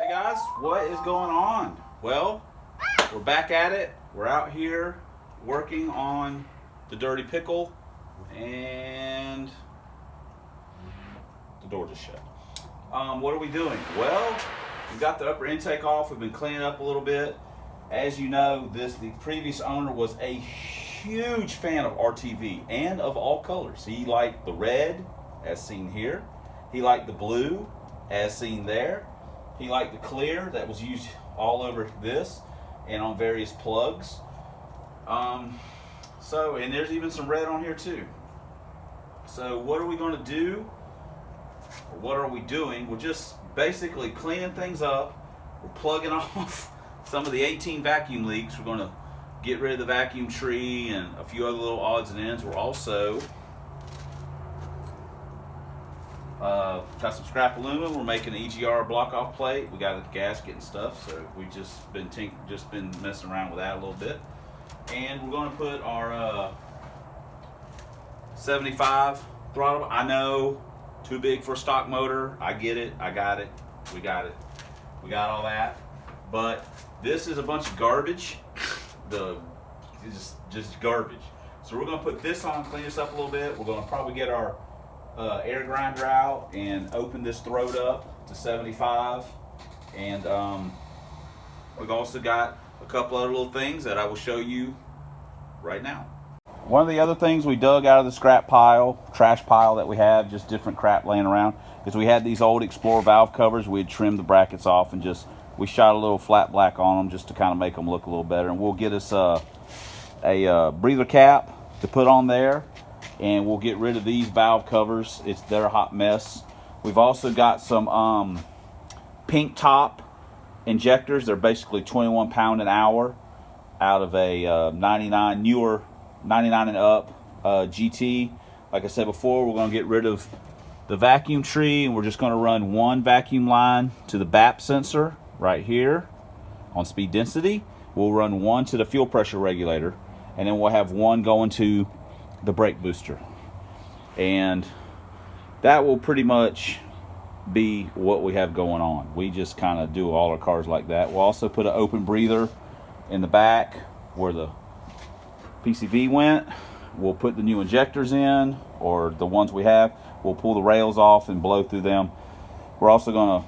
Hey guys, what is going on? Well, we're back at it. We're out here working on the dirty pickle, and the door just shut. What are we doing? Well, we got the upper intake off. We've been cleaning up a little bit. As you know, the previous owner was a huge fan of RTV and of all colors. He liked the red, as seen here. He liked the blue, as seen there. He liked the clear that was used all over this and on various plugs. And there's even some red on here too. So what are we going to do? Or what are we doing? We're just basically cleaning things up. We're plugging off some of the 18 vacuum leaks. We're going to get rid of the vacuum tree and a few other little odds and ends. We're also got some scrap aluminum. We're making an EGR block off plate. We got a gasket and stuff, so we've just been messing around with that a little bit. And we're going to put our 75 throttle. I know, too big for a stock motor. I get it. I got it. We got it. We got all that. But this is a bunch of garbage. Just garbage. So we're going to put this on, clean this up a little bit. We're going to probably get our air grinder out and open this throat up to 75. And we've also got a couple other little things that I will show you right now. One of the other things we dug out of the scrap pile, trash pile that we have, just different crap laying around, is we had these old Explorer valve covers. We had trimmed the brackets off and we shot a little flat black on them just to kind of make them look a little better. And we'll get us a breather cap to put on there, and we'll get rid of these valve covers. They're a hot mess. We've also got some pink top injectors. They're basically 21 pound an hour out of a 99 newer 99 and up GT. Like I said before, we're going to get rid of the vacuum tree, and we're just going to run one vacuum line to the BAP sensor right here on speed density. We'll run one to the fuel pressure regulator, and then we'll have one going to the brake booster. And that will pretty much be what we have going on. We just kind of do all our cars like that. We'll also put an open breather in the back where the PCV went. We'll put the new injectors in, or the ones we have. We'll pull the rails off and blow through them. We're also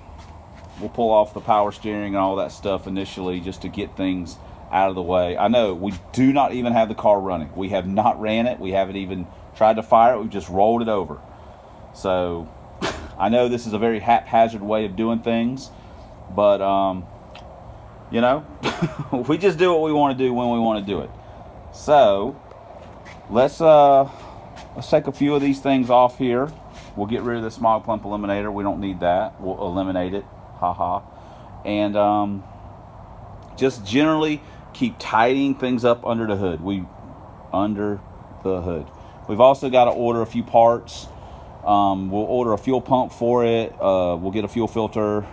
we'll pull off the power steering and all that stuff initially, just to get things out of the way. I know we do not even have the car running. We have not ran it. We haven't even tried to fire it. We've just rolled it over. So I know this is a very haphazard way of doing things, but you know, we just do what we want to do when we want to do it. So let's take a few of these things off here. We'll get rid of the smog pump eliminator. We don't need that. We'll eliminate it. Haha. And just generally keep tidying things up under the hood. We've also got to order a few parts. We'll order a fuel pump for it. We'll get a fuel filter,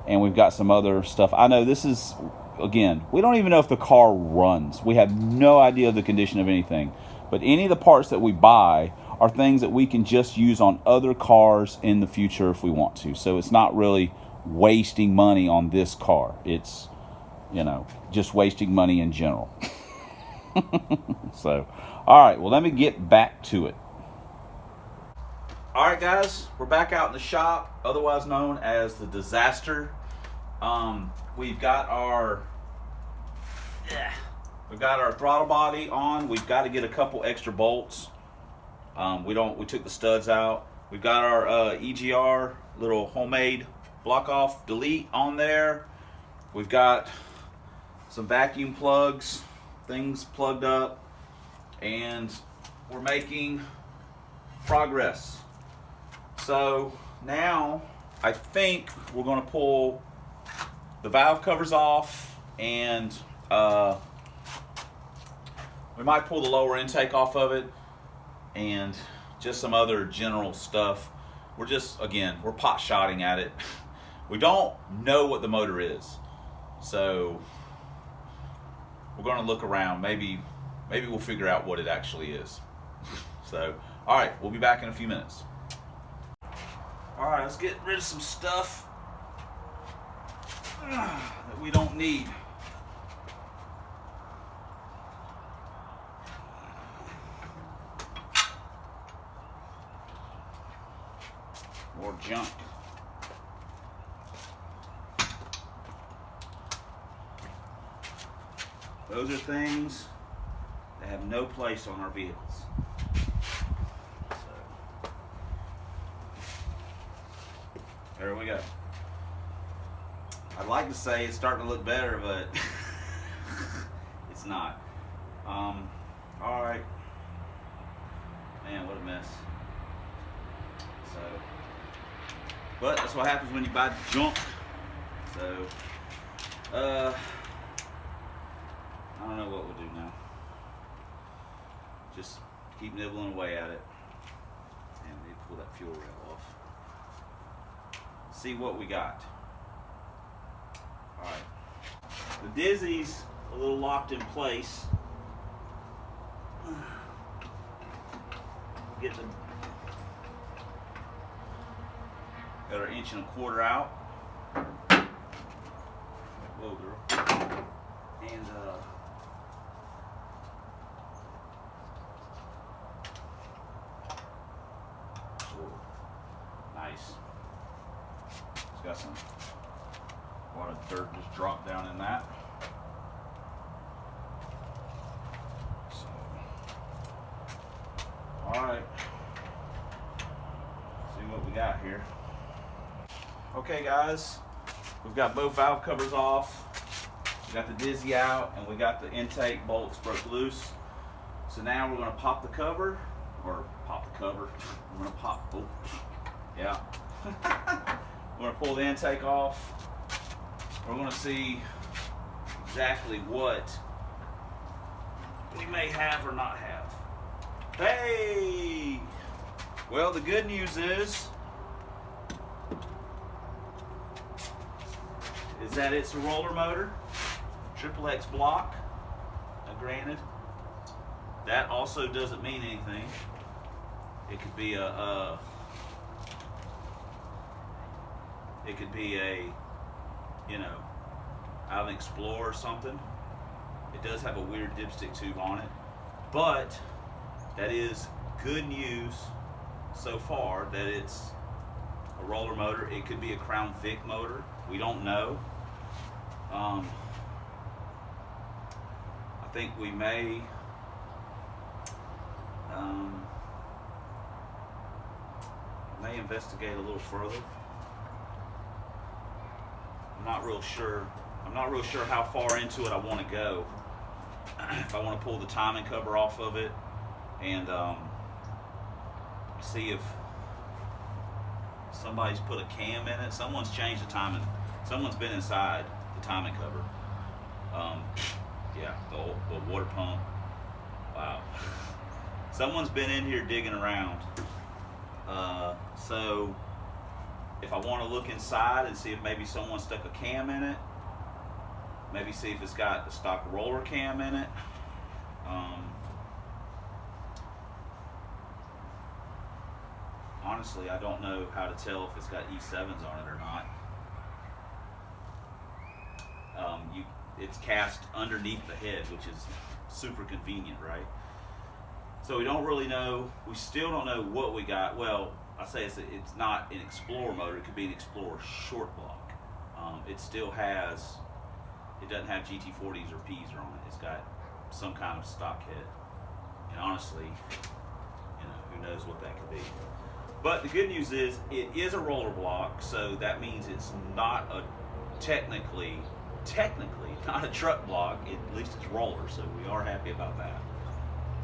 and we've got some other stuff. I know this is, again, we don't even know if the car runs. We have no idea of the condition of anything. But any of the parts that we buy are things that we can just use on other cars in the future if we want to. So it's not really wasting money on this car. It's, you know, just wasting money in general. So, all right, well, let me get back to it. All right, guys, we're back out in the shop, otherwise known as the disaster. We've got our throttle body on. We've got to get a couple extra bolts. We took the studs out. We've got our EGR little homemade block off delete on there. We've got some vacuum plugs, things plugged up, and we're making progress. So now I think we're going to pull the valve covers off, and we might pull the lower intake off of it, and just some other general stuff. We're pot shotting at it. We don't know what the motor is, so we're going to look around. Maybe we'll figure out what it actually is. So, all right, we'll be back in a few minutes. All right, let's get rid of some stuff. that we don't need. More junk. Those are things that have no place on our vehicles. So, there we go. I'd like to say it's starting to look better, but it's not. All right. Man, what a mess. So, but that's what happens when you buy junk. So, I don't know what we'll do now. Just keep nibbling away at it. And we pull that fuel rail off. See what we got. Alright. The Dizzy's a little locked in place. Get the got our 1.25 out. Whoa, girl. And nice. It's got some a lot of dirt just dropped down in that. So, all right. See what we got here. Okay, guys, we've got both valve covers off. We got the Dizzy out, and we got the intake bolts broke loose. So now we're going to pop the cover, or pop the cover. We're going to pop. Oh, yeah. We're going to pull the intake off. We're going to see exactly what we may have or not have. Hey! Well, the good news is that it's a roller motor, triple X block. Now, granted, that also doesn't mean anything. It could be a you know, out of an Explorer or something. It does have a weird dipstick tube on it, but that is good news so far that it's a roller motor. It could be a Crown Vic motor. We don't know. I think we may investigate a little further. I'm not real sure how far into it I want to go. If I want to pull the timing cover off of it and see if somebody's put a cam in it. Someone's changed the timing. Someone's been inside the timing cover. Yeah, the water pump. Wow. Someone's been in here digging around. So if I want to look inside and see if maybe someone stuck a cam in it, maybe see if it's got the stock roller cam in it. Honestly, I don't know how to tell if it's got E7s on it or not. It's cast underneath the head, which is super convenient, right? So we don't really know. We still don't know what we got. Well, I say it's not an Explorer motor. It could be an Explorer short block. It still has. It doesn't have GT40s or Ps on it. It's got some kind of stock head. And honestly, who knows what that could be. But the good news is it is a roller block, so that means it's not a technically not a truck block. At least it's roller, so we are happy about that.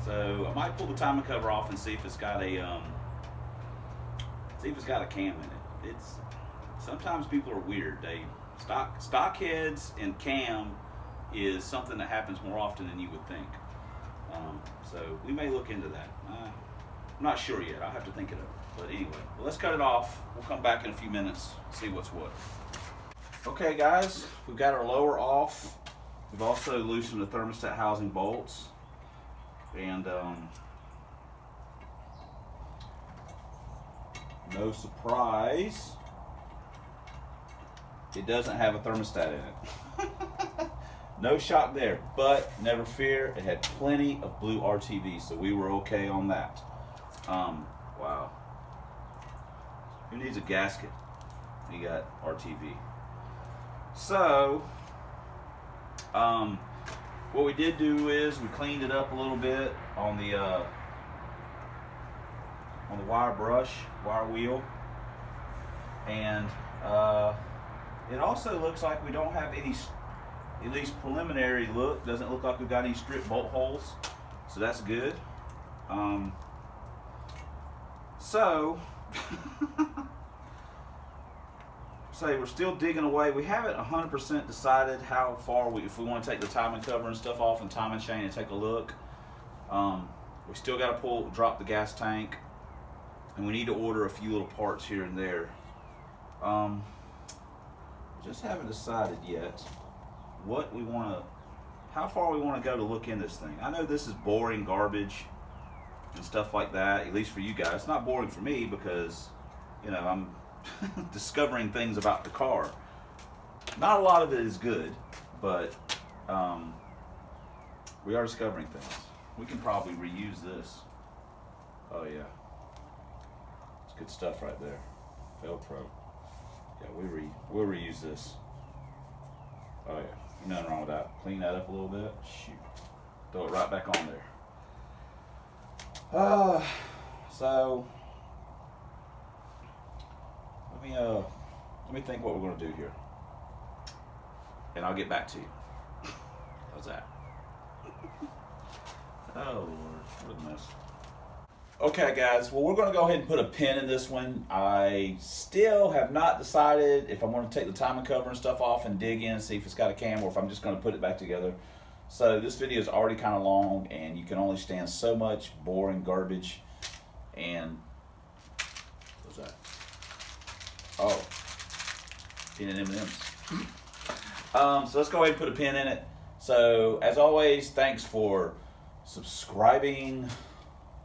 So I might pull the timing cover off and see if it's got a cam in it. It's sometimes people are weird. They stock heads and cam is something that happens more often than you would think. So we may look into that. I'm not sure yet. I'll have to think it over. But anyway, well, let's cut it off. We'll come back in a few minutes, see what's what. Okay, guys, we've got our lower off. We've also loosened the thermostat housing bolts. And no surprise, it doesn't have a thermostat in it. No shock there, but never fear, it had plenty of blue RTV, so we were okay on that. Wow. Who needs a gasket? We got RTV. So, what we did do is we cleaned it up a little bit on the wire brush, wire wheel, and it also looks like we don't have any, at least preliminary look, doesn't look like we've got any strip bolt holes, so that's good. So say we're still digging away. We haven't 100% decided how far if we want to take the timing cover and stuff off and timing chain and take a look. We still got to drop the gas tank, and we need to order a few little parts here and there. Just haven't decided yet what we want to, how far we want to go to look in this thing. I know this is boring garbage and stuff like that, at least for you guys. It's not boring for me because, you know, I'm discovering things about the car. Not a lot of it is good, but we are discovering things. We can probably reuse this. Oh yeah, it's good stuff right there. Velcro. Yeah, we'll reuse this. Oh yeah, nothing wrong with that. Clean that up a little bit. Shoot, throw it right back on there. So let me think what we're going to do here, and I'll get back to you. How's that? Oh Lord, what a mess. Okay guys, well we're going to go ahead and put a pin in this one. I still have not decided if I'm going to take the timing cover and stuff off and dig in and see if it's got a cam, or if I'm just going to put it back together. So this video is already kind of long, and you can only stand so much boring garbage. And what's that? Oh, peanut M&Ms. So let's go ahead and put a pin in it. So as always, thanks for subscribing,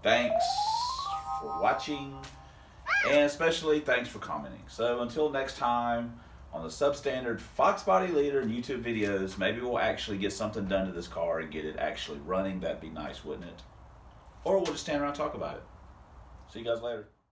thanks for watching, and especially thanks for commenting. So until next time, on the substandard Fox Body Leader and YouTube videos, maybe we'll actually get something done to this car and get it actually running. That'd be nice, wouldn't it? Or we'll just stand around and talk about it. See you guys later.